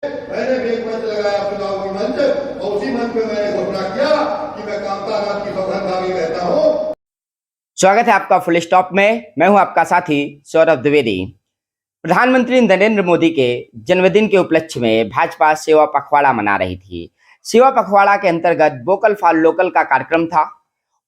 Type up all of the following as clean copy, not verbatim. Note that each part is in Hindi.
मैंने भी एक मंच लगाया चुनावी मंच, और उसी मंच पे मैंने घोषणा किया कि मैं कामतानाथ की सौगंधधामी रहता हूँ। स्वागत है आपका फुल स्टॉप में। मैं हूं आपका साथी सौरभ द्विवेदी। प्रधानमंत्री नरेंद्र मोदी के जन्मदिन के उपलक्ष्य में भाजपा सेवा पखवाड़ा मना रही थी। सेवा पखवाड़ा के अंतर्गत वोकल फॉर लोकल का कार्यक्रम था।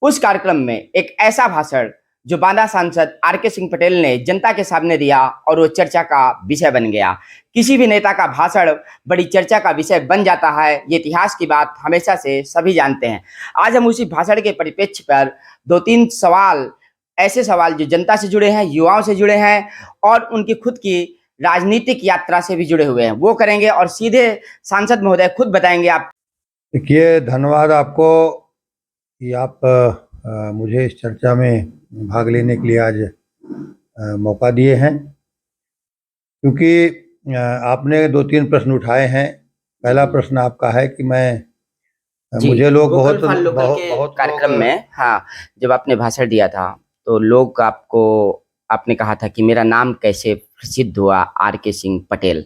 उस कार्यक्रम में एक ऐसा भाषण जो बांदा सांसद आर.के. सिंह पटेल ने जनता के सामने दिया और वो चर्चा का विषय बन गया। किसी भी नेता का भाषण बड़ी चर्चा का विषय बन जाता है, ये इतिहास की बात हमेशा से सभी जानते हैं। आज हम उसी भाषण के परिप्रेक्ष्य पर दो तीन सवाल, ऐसे सवाल जो जनता से जुड़े हैं, युवाओं से जुड़े हैं और उनकी खुद की राजनीतिक यात्रा से भी जुड़े हुए हैं, वो करेंगे और सीधे सांसद महोदय खुद बताएंगे। आप देखिए, धन्यवाद आपको कि आप मुझे इस चर्चा में भाग लेने के लिए आज मौका दिए हैं, क्योंकि आपने दो तीन प्रश्न उठाए हैं। पहला प्रश्न आपका है कि मैं मुझे लोग बहुत कार्यक्रम में, हाँ, जब आपने भाषण दिया था तो लोग आपने कहा था कि मेरा नाम कैसे प्रसिद्ध हुआ, आर.के. सिंह पटेल।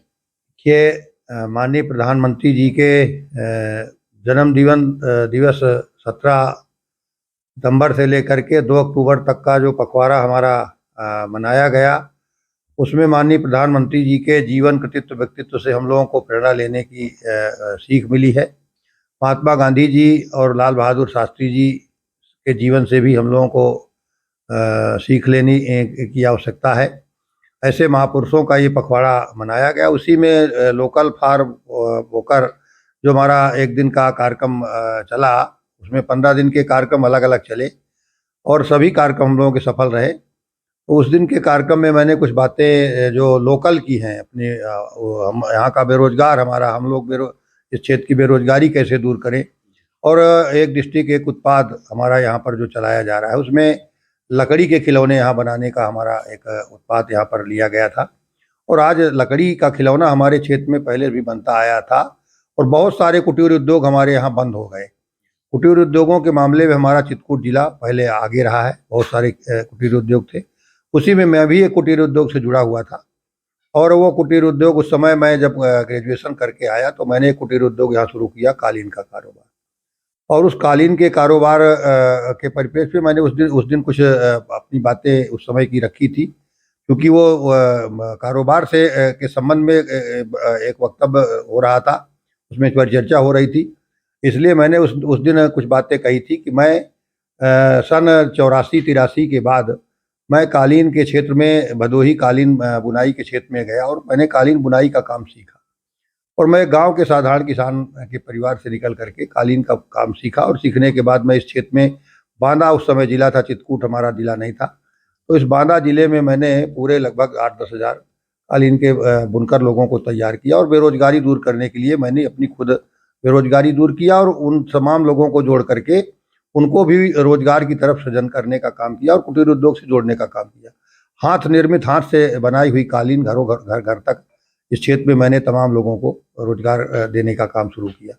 के माननीय प्रधानमंत्री जी के जन्म दिवस 17 सितंबर से लेकर के 2 अक्टूबर तक का जो पखवाड़ा हमारा मनाया गया, उसमें माननीय प्रधानमंत्री जी के जीवन कृतित्व व्यक्तित्व से हम लोगों को प्रेरणा लेने की सीख मिली है। महात्मा गांधी जी और लाल बहादुर शास्त्री जी के जीवन से भी हम लोगों को सीख लेने की आवश्यकता है। ऐसे महापुरुषों का ये पखवाड़ा मनाया गया। उसी में लोकल फॉर वोकल जो हमारा एक दिन का कार्यक्रम चला, उसमें 15 दिन के कार्यक्रम अलग अलग चले और सभी कार्यक्रम हम लोगों के सफल रहे। तो उस दिन के कार्यक्रम में मैंने कुछ बातें जो लोकल की हैं, अपने हम यहाँ का बेरोजगार, हम लोग इस क्षेत्र की बेरोजगारी कैसे दूर करें, और एक डिस्ट्रिक्ट एक उत्पाद हमारा यहाँ पर जो चलाया जा रहा है, उसमें लकड़ी के खिलौने यहाँ बनाने का हमारा एक उत्पाद यहाँ पर लिया गया था। और आज लकड़ी का खिलौना हमारे क्षेत्र में पहले भी बनता आया था और बहुत सारे कुटीर उद्योग हमारे यहाँ बंद हो गए। कुटीर उद्योगों के मामले में हमारा चित्रकूट जिला पहले आगे रहा है। बहुत सारे कुटीर उद्योग थे, उसी में मैं भी एक कुटीर उद्योग से जुड़ा हुआ था। और वो कुटीर उद्योग, उस समय मैं जब ग्रेजुएशन करके आया तो मैंने एक कुटीर उद्योग यहाँ शुरू किया, कालीन का कारोबार। और उस कालीन के कारोबार के परिप्रेक्ष्य में मैंने उस दिन कुछ अपनी बातें उस समय की रखी थी, क्योंकि वो कारोबार से के संबंध में एक वक्तव्य हो रहा था, उसमें चर्चा हो रही थी। इसलिए मैंने उस दिन कुछ बातें कही थी कि मैं सन 84-83 के बाद मैं कालीन के क्षेत्र में, भदोही कालीन बुनाई के क्षेत्र में गया और मैंने कालीन बुनाई का काम सीखा। और मैं गांव के साधारण किसान के परिवार से निकल करके कालीन का काम सीखा और सीखने के बाद मैं इस क्षेत्र में, बांदा उस समय जिला था, चित्रकूट हमारा जिला नहीं था, तो इस बांदा जिले में मैंने पूरे लगभग 8-10 हज़ार कालीन के बुनकर लोगों को तैयार किया। और बेरोजगारी दूर करने के लिए मैंने अपनी खुद बेरोजगारी दूर किया और उन तमाम लोगों को जोड़ करके उनको भी रोजगार की तरफ सृजन करने का काम किया और कुटीर उद्योग से जोड़ने का काम किया। हाथ निर्मित, हाथ से बनाई हुई कालीन घर घर तक इस क्षेत्र में मैंने तमाम लोगों को रोजगार देने का काम शुरू किया।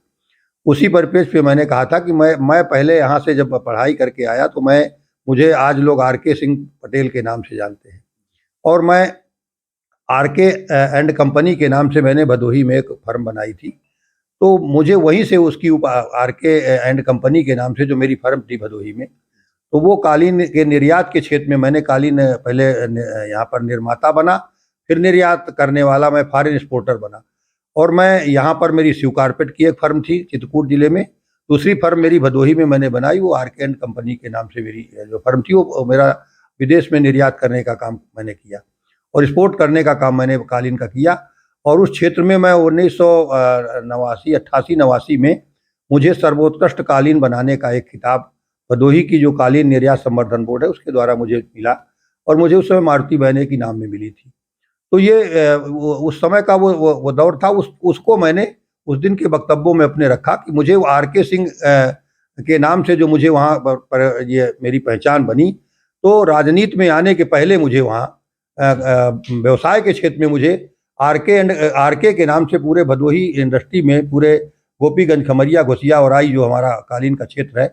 उसी परिप्रेक्ष्य पे मैंने कहा था कि मैं पहले यहाँ से जब पढ़ाई करके आया तो मुझे आज लोग आर.के. सिंह पटेल के नाम से जानते हैं। और मैं आर.के. एंड कंपनी के नाम से मैंने भदोही में एक फर्म बनाई थी, तो मुझे वहीं से उसकी आर.के. एंड कंपनी के नाम से जो मेरी फर्म थी भदोही में, तो वो कालीन के निर्यात के क्षेत्र में मैंने कालीन पहले यहाँ पर निर्माता बना, फिर निर्यात करने वाला मैं फॉरेन एक्सपोर्टर बना। और मैं यहाँ पर मेरी शिव कारपेट की एक फर्म थी चित्रकूट जिले में, दूसरी फर्म मेरी भदोही में मैंने बनाई, वो आर.के. एंड कंपनी के नाम से मेरी जो फर्म थी, वो मेरा विदेश में निर्यात करने का काम मैंने किया और एक्सपोर्ट करने का काम मैंने कालीन का किया। और उस क्षेत्र में मैं 1989 में मुझे सर्वोत्कृष्ट कालीन बनाने का एक खिताब भदोही की जो कालीन निर्यात संवर्धन बोर्ड है उसके द्वारा मुझे मिला, और मुझे उस समय मारुति बहने की नाम में मिली थी। तो ये उस समय का वो दौर था। उसको मैंने उस दिन के वक्तव्यों में अपने रखा कि मुझे आर.के. सिंह के नाम से जो मुझे वहाँ पर ये मेरी पहचान बनी, तो राजनीति में आने के पहले मुझे वहाँ व्यवसाय के क्षेत्र में मुझे आर.के. के नाम से पूरे भदोही इंडस्ट्री में, पूरे गोपीगंज, खमरिया, घोसिया और आई जो हमारा कालीन का क्षेत्र है,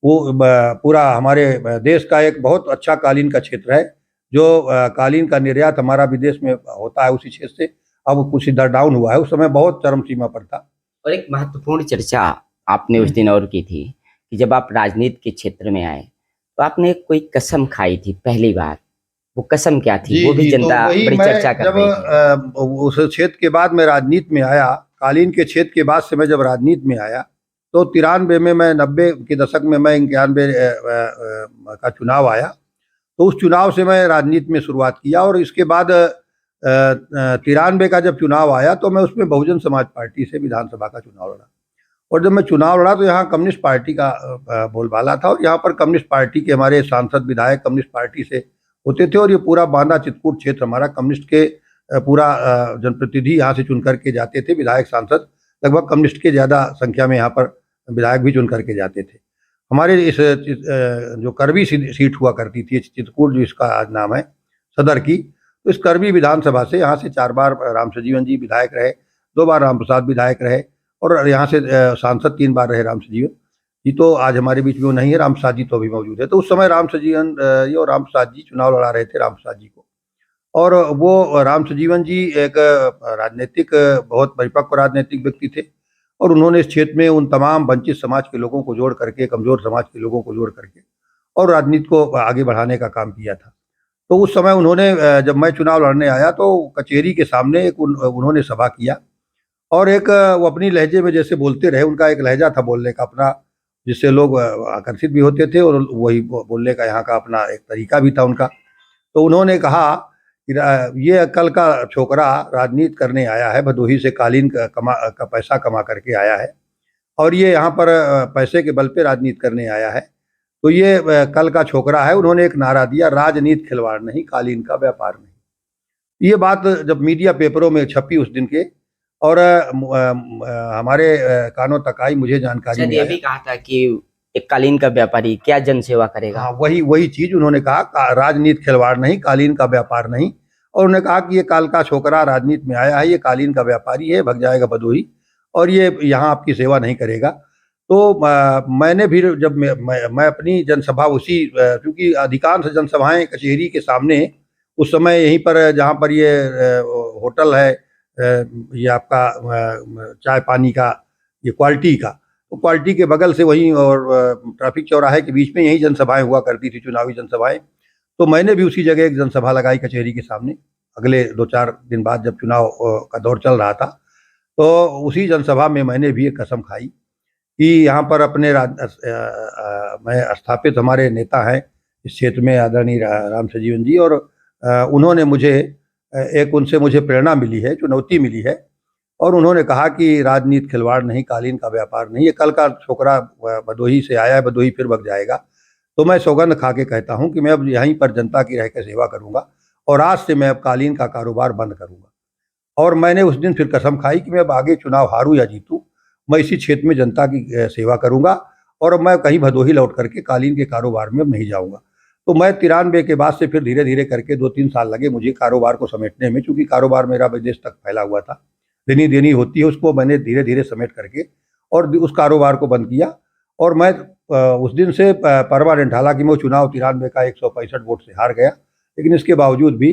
वो पूरा हमारे देश का एक बहुत अच्छा कालीन का क्षेत्र है। जो कालीन का निर्यात हमारा विदेश में होता है, उसी क्षेत्र से अब कुछ इधर डाउन हुआ है, उस समय बहुत चरम सीमा पर था। और एक महत्वपूर्ण चर्चा आपने उस दिन और की थी कि जब आप राजनीति के क्षेत्र में आए तो आपने कोई कसम खाई थी पहली बार। वो कसम क्या थी? जी वो भी जी, तो जनता वही बड़ी मैं चर्चा कर जब रही थी। उस क्षेत्र के बाद मैं राजनीति में आया, कालीन के क्षेत्र के बाद से मैं जब राजनीति में आया तो 93 में, मैं 90 के दशक में, मैं 91 का चुनाव आया, तो उस चुनाव से मैं राजनीति में शुरुआत किया। और इसके बाद 93 का जब चुनाव आया तो मैं उसमें बहुजन समाज पार्टी से विधानसभा का चुनाव लड़ा। और जब मैं चुनाव लड़ा तो यहाँ कम्युनिस्ट पार्टी का बोलबाला था, और यहाँ पर कम्युनिस्ट पार्टी के हमारे सांसद विधायक कम्युनिस्ट पार्टी से होते थे, और ये पूरा बांदा चित्रकूट क्षेत्र हमारा कम्युनिस्ट के पूरा जनप्रतिनिधि यहाँ से चुन करके जाते थे, विधायक सांसद लगभग कम्युनिस्ट के ज़्यादा संख्या में यहाँ पर विधायक भी चुन करके जाते थे। हमारे इस जो करवी सीट हुआ करती थी चित्रकूट, जो इसका आज नाम है सदर की, तो इस करवी विधानसभा से यहाँ से 4 बार राम सजीवन जी विधायक रहे, 2 बार राम प्रसाद विधायक रहे, और यहाँ से सांसद 3 बार रहे राम सजीवन जी। तो आज हमारे बीच में वो नहीं है, राम प्रसाद जी तो अभी मौजूद है। तो उस समय राम सजीवन जी और राम प्रसाद जी चुनाव लड़ा रहे थे, राम प्रसाद जी को। और वो राम सजीवन जी एक राजनीतिक, बहुत परिपक्व राजनीतिक व्यक्ति थे, और उन्होंने इस क्षेत्र में उन तमाम वंचित समाज के लोगों को जोड़ करके, कमजोर समाज के लोगों को जोड़ करके और राजनीति को आगे बढ़ाने का काम किया था। तो उस समय उन्होंने, जब मैं चुनाव लड़ने आया तो कचहरी के सामने एक उन्होंने सभा किया, और एक वो अपनी लहजे में जैसे बोलते रहे, उनका एक लहजा था बोलने का अपना, जिससे लोग आकर्षित भी होते थे, और वही बोलने का यहाँ का अपना एक तरीका भी था उनका। तो उन्होंने कहा कि ये कल का छोकरा राजनीति करने आया है, भदोही से कालीन का पैसा कमा करके आया है, और ये यहाँ पर पैसे के बल पे राजनीति करने आया है। तो ये कल का छोकरा है। उन्होंने एक नारा दिया, राजनीति खिलवाड़ नहीं, कालीन का व्यापार नहीं। ये बात जब मीडिया पेपरों में छपी उस दिन के, और हमारे कानों तक आई, मुझे जानकारी शायद में ये आया। भी कहा था कि एक कालीन का व्यापारी क्या जनसेवा करेगा। हाँ, वही चीज उन्होंने कहा, राजनीति खिलवाड़ नहीं, कालीन का व्यापार नहीं। और उन्होंने कहा कि ये काल का छोकरा राजनीति में आया है, ये कालीन का व्यापारी है, भग जाएगा भदोही, और ये यहाँ आपकी सेवा नहीं करेगा। तो मैंने भी जब मैं अपनी जनसभा उसी, क्योंकि अधिकांश जनसभाएं कचहरी के सामने उस समय, यहीं पर जहाँ पर ये होटल है, ये आपका चाय पानी का, ये क्वालिटी का, तो क्वालिटी के बगल से वहीं, और ट्रैफिक चौराहे के बीच में यही जनसभाएं हुआ करती थी, चुनावी जनसभाएं। तो मैंने भी उसी जगह एक जनसभा लगाई कचहरी के सामने, अगले 2-4 दिन बाद जब चुनाव का दौर चल रहा था। तो उसी जनसभा में मैंने भी एक कसम खाई कि यहाँ पर अपने मैं स्थापित हमारे नेता हैं इस क्षेत्र में, आदरणीय राम सजीवन जी, और उन्होंने मुझे एक, उनसे मुझे प्रेरणा मिली है, चुनौती मिली है, और उन्होंने कहा कि राजनीति खिलवाड़ नहीं, कालीन का व्यापार नहीं, ये कल का छोकरा भदोही से आया है, भदोही फिर भग जाएगा। तो मैं सौगंध खा के कहता हूँ कि मैं अब यहीं पर जनता की रह कर सेवा करूँगा, और आज से मैं अब कालीन का कारोबार बंद करूँगा। और मैंने उस दिन फिर कसम खाई कि मैं अब आगे चुनाव हारूं या जीतूं, मैं इसी क्षेत्र में जनता की सेवा करूंगा, और मैं कहीं भदोही लौट करके कालीन के कारोबार में अब नहीं जाऊंगा। तो मैं 93 के बाद से फिर धीरे धीरे करके 2-3 साल लगे मुझे कारोबार को समेटने में, चूँकि कारोबार मेरा विदेश तक फैला हुआ था, लेनी देनी होती है, उसको मैंने धीरे धीरे समेट करके और उस कारोबार को बंद किया। और मैं उस दिन से परमानेंट, हालांकि मैं चुनाव 93 का 165 वोट से हार गया, लेकिन इसके बावजूद भी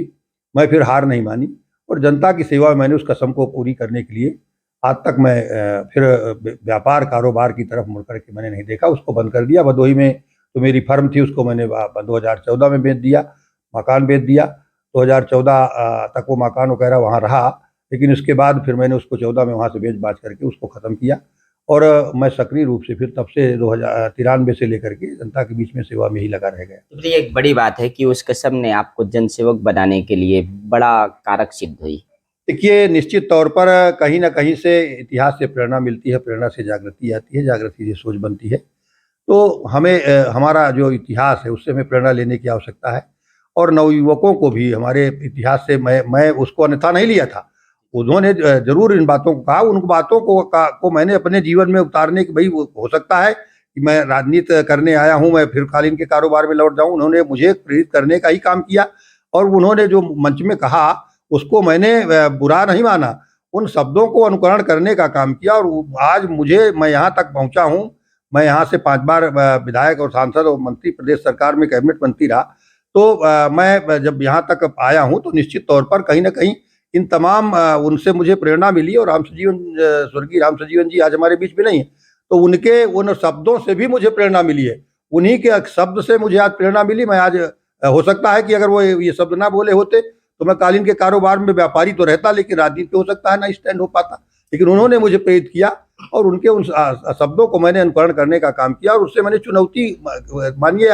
मैं फिर हार नहीं मानी, और जनता की सेवा में मैंने उस कसम को पूरी करने के लिए आज तक मैं फिर व्यापार कारोबार की तरफ मुड़ करके मैंने नहीं देखा, उसको बंद कर दिया। भदोही में तो मेरी फर्म थी, उसको मैंने 2014 में बेच दिया, मकान बेच दिया। 2014 तक वो मकान वगैरह वहाँ रहा, लेकिन उसके बाद फिर मैंने उसको 14 में वहाँ से बेच बाच करके उसको ख़त्म किया, और मैं सक्रिय रूप से फिर तब से 2093 से लेकर के जनता के बीच में सेवा में ही लगा रह गया। तो ये एक बड़ी बात है कि उस कसम ने आपको जनसेवक बनाने के लिए बड़ा कारक सिद्ध हुई। देखिए, निश्चित तौर पर कहीं ना कहीं से इतिहास से प्रेरणा मिलती है, प्रेरणा से जागृति आती है, जागृति से सोच बनती है। तो हमें हमारा जो इतिहास है उससे हमें प्रेरणा लेने की आवश्यकता है, और नवयुवकों को भी हमारे इतिहास से, मैं उसको अन्यथा नहीं लिया था, उन्होंने जरूर इन बातों को कहा, उन बातों को मैंने अपने जीवन में उतारने की, भाई हो सकता है कि मैं राजनीति करने आया हूँ, मैं फिर कालीन के कारोबार में लौट जाऊँ। उन्होंने मुझे प्रेरित करने का ही काम किया, और उन्होंने जो मंच में कहा उसको मैंने बुरा नहीं माना, उन शब्दों को अनुकरण करने का काम किया, और आज मैं यहाँ तक पहुँचा हूँ। मैं यहाँ से 5 बार विधायक और सांसद और मंत्री, प्रदेश सरकार में कैबिनेट मंत्री रहा। तो मैं जब यहाँ तक आया हूँ तो निश्चित तौर पर कहीं ना कहीं इन तमाम उनसे मुझे प्रेरणा मिली। और स्वर्गीय राम सजीवन जी आज हमारे बीच में नहीं है, तो उनके उन शब्दों से भी मुझे प्रेरणा मिली है। उन्हीं के शब्द से मुझे आज प्रेरणा मिली। मैं आज हो सकता है कि अगर वो ये शब्द ना बोले होते तो मैं कालीन के कारोबार में व्यापारी तो रहता, लेकिन राजनीति हो सकता है ना स्टैंड हो पाता। लेकिन उन्होंने मुझे प्रेरित किया और उनके उन शब्दों को मैंने अनुकरण करने का काम किया, और उससे मैंने चुनौती मानिए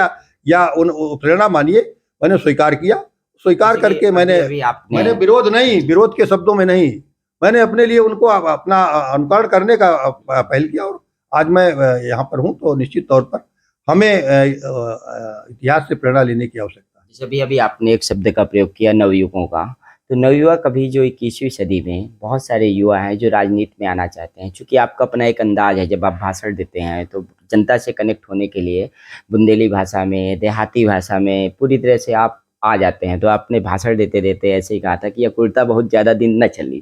या उन प्रेरणा मानिए, मैंने स्वीकार किया। स्वीकार करके मैंने विरोध के शब्दों में नहीं, मैंने अपने लिए उनको अपना अनुकरण करने का पहल किया। और आज मैं यहाँ पर हूँ, तो निश्चित तौर पर हमें इतिहास से प्रेरणा लेने की आवश्यकता है। जैसे अभी अभी आपने एक शब्द का प्रयोग किया नवयुवकों का, तो नवयुवक अभी जो 21वीं सदी में बहुत सारे युवा हैं जो राजनीति में आना चाहते हैं। चूँकि आपका अपना एक अंदाज है, जब आप भाषण देते हैं तो जनता से कनेक्ट होने के लिए बुंदेली भाषा में, देहाती भाषा में पूरी तरह से आप आ जाते हैं। तो आपने भाषण देते देते ऐसे ही कहा था कि यह कुर्ता बहुत ज़्यादा दिन न चली,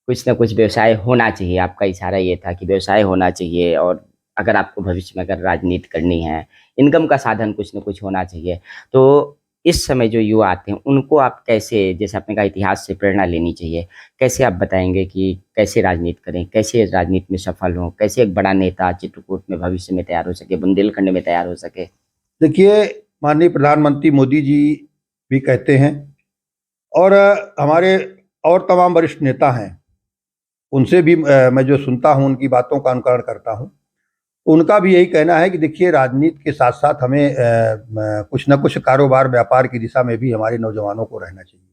कुछ ना कुछ व्यवसाय होना चाहिए। आपका इशारा ये था कि व्यवसाय होना चाहिए, और अगर आपको भविष्य में अगर राजनीति करनी है, इनकम का साधन कुछ ना कुछ होना चाहिए। तो इस समय जो युवा आते हैं उनको आप कैसे, जैसे आपने कहा इतिहास से प्रेरणा लेनी चाहिए, कैसे आप बताएंगे कि कैसे राजनीति करें, कैसे राजनीति में सफल हों, कैसे एक बड़ा नेता चित्रकूट में भविष्य में तैयार हो सके, बुंदेलखंड में तैयार हो सके? देखिए, माननीय प्रधानमंत्री मोदी जी भी कहते हैं, और हमारे और तमाम वरिष्ठ नेता हैं, उनसे भी मैं जो सुनता हूं, उनकी बातों का अनुकरण करता हूं, उनका भी यही कहना है कि देखिए, राजनीति के साथ साथ हमें कुछ न कुछ कारोबार व्यापार की दिशा में भी हमारे नौजवानों को रहना चाहिए।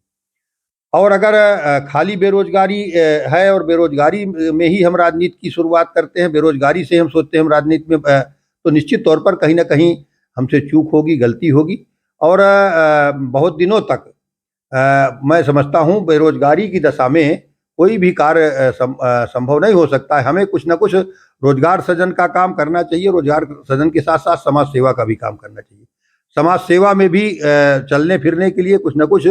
और अगर खाली बेरोजगारी है और बेरोजगारी में ही हम राजनीति की शुरुआत करते हैं, बेरोजगारी से हम सोचते हैं हम राजनीति में, तो निश्चित तौर पर कहीं ना कहीं हमसे चूक होगी, गलती होगी। और बहुत दिनों तक मैं समझता हूँ बेरोजगारी की दशा में कोई भी कार्य संभव नहीं हो सकता है। हमें कुछ ना कुछ रोजगार सृजन का काम करना चाहिए। रोजगार सृजन के साथ साथ समाज सेवा का भी काम करना चाहिए। समाज सेवा में भी चलने फिरने के लिए कुछ ना कुछ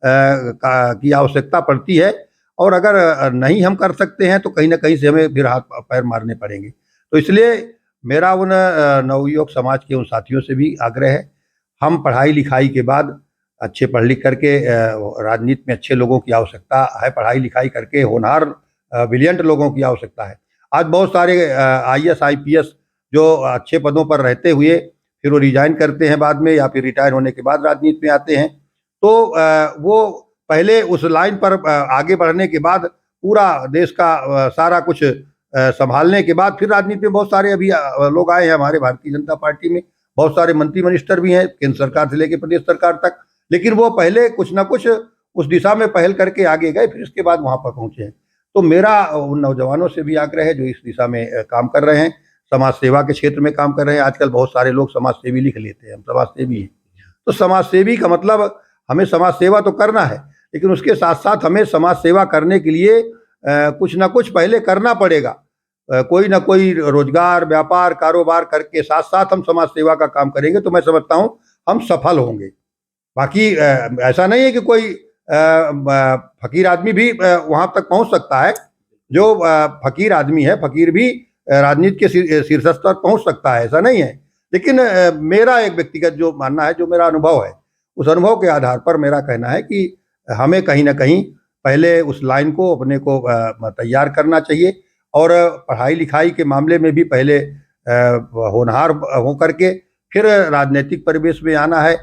की आवश्यकता पड़ती है, और अगर नहीं हम कर सकते हैं तो कहीं ना कहीं से हमें फिर हाथ पैर मारने पड़ेंगे। तो इसलिए मेरा उन नवयुवक समाज के उन साथियों से भी आग्रह है, हम पढ़ाई लिखाई के बाद अच्छे पढ़ लिख करके, राजनीति में अच्छे लोगों की आवश्यकता है, पढ़ाई लिखाई करके होनहार ब्रिलियंट लोगों की आवश्यकता है। आज बहुत सारे IAS IPS जो अच्छे पदों पर रहते हुए फिर वो रिजाइन करते हैं बाद में, या फिर रिटायर होने के बाद राजनीति में आते हैं, तो वो पहले उस लाइन पर आगे बढ़ने के बाद पूरा देश का सारा कुछ संभालने के बाद फिर राजनीति में बहुत सारे अभी लोग आए हैं हमारे भारतीय जनता पार्टी में। बहुत सारे मंत्री मिनिस्टर भी हैं, केंद्र सरकार से लेकर प्रदेश सरकार तक। लेकिन वो पहले कुछ ना कुछ उस दिशा में पहल करके आगे गए, फिर इसके बाद वहाँ पर पहुँचे हैं। तो मेरा उन नौजवानों से भी आग्रह है जो इस दिशा में काम कर रहे हैं, समाज सेवा के क्षेत्र में काम कर रहे हैं। आजकल बहुत सारे लोग समाज सेवी लिख लेते हैं, हम समाज सेवी हैं। तो समाज सेवी का मतलब हमें समाज सेवा तो करना है, लेकिन उसके साथ साथ हमें समाज सेवा करने के लिए कुछ ना कुछ पहले करना पड़ेगा। कोई ना कोई रोजगार व्यापार कारोबार करके साथ साथ हम समाज सेवा का काम करेंगे तो मैं समझता हूँ हम सफल होंगे। बाकी ऐसा नहीं है कि कोई फकीर आदमी भी वहां तक पहुंच सकता है। जो फकीर आदमी है, फकीर भी राजनीति के शीर्ष स्तर पहुंच सकता है, ऐसा नहीं है। लेकिन मेरा एक व्यक्तिगत जो मानना है, जो मेरा अनुभव है, उस अनुभव के आधार पर मेरा कहना है कि हमें कहीं ना कहीं पहले उस लाइन को अपने को तैयार करना चाहिए, और पढ़ाई लिखाई के मामले में भी पहले होनहार हो करके फिर राजनीतिक परिवेश में आना है।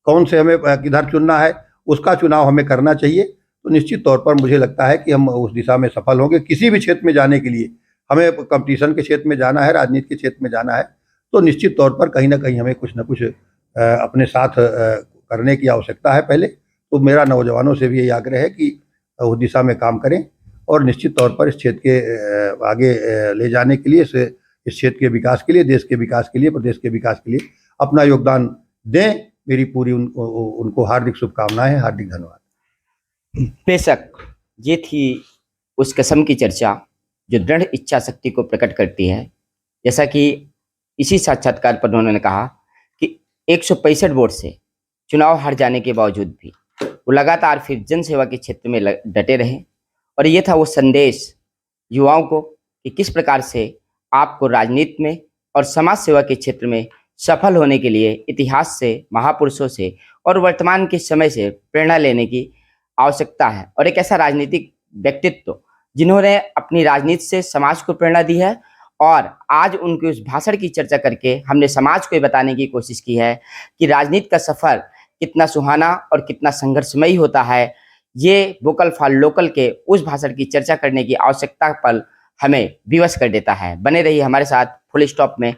कौन से हमें किधर चुनना है, उसका चुनाव हमें करना चाहिए। तो निश्चित तौर पर मुझे लगता है कि हम उस दिशा में सफल होंगे। किसी भी क्षेत्र में जाने के लिए, हमें कंपटीशन के क्षेत्र में जाना है, राजनीति के क्षेत्र में जाना है, तो निश्चित तौर पर कहीं ना कहीं हमें कुछ ना कुछ अपने साथ करने की आवश्यकता है पहले। तो मेरा नौजवानों से भी यही आग्रह है कि उस दिशा में काम करें, और निश्चित तौर पर इस क्षेत्र के आगे ले जाने के लिए, इस क्षेत्र के विकास के लिए, देश के विकास के लिए, प्रदेश के विकास के लिए अपना योगदान दें। मेरी पूरी उनको हार्दिक शुभकामनाएं, हार्दिक धन्यवाद। बेशक ये थी उस कसम की चर्चा जो दृढ़ इच्छा शक्ति को प्रकट करती है। जैसा कि इसी साक्षात्कार पर उन्होंने कहा कि 165 वोट से चुनाव हार जाने के बावजूद भी वो लगातार फिर जनसेवा के क्षेत्र में डटे रहे, और ये था वो संदेश युवाओं को कि किस प्रकार से आपको राजनीति में और समाज सेवा के क्षेत्र में सफल होने के लिए इतिहास से, महापुरुषों से और वर्तमान के समय से प्रेरणा लेने की आवश्यकता है और एक ऐसा राजनीतिक व्यक्तित्व जिन्होंने अपनी राजनीति से समाज को प्रेरणा दी है। और आज उनके उस भाषण की चर्चा करके हमने समाज को ये बताने की कोशिश की है कि राजनीति का सफर कितना सुहाना और कितना संघर्षमयी होता है। ये वोकल फॉर लोकल के उस भाषण की चर्चा करने की आवश्यकता पर हमें विवश कर देता है। बने रहिए हमारे साथ फुल स्टॉप में।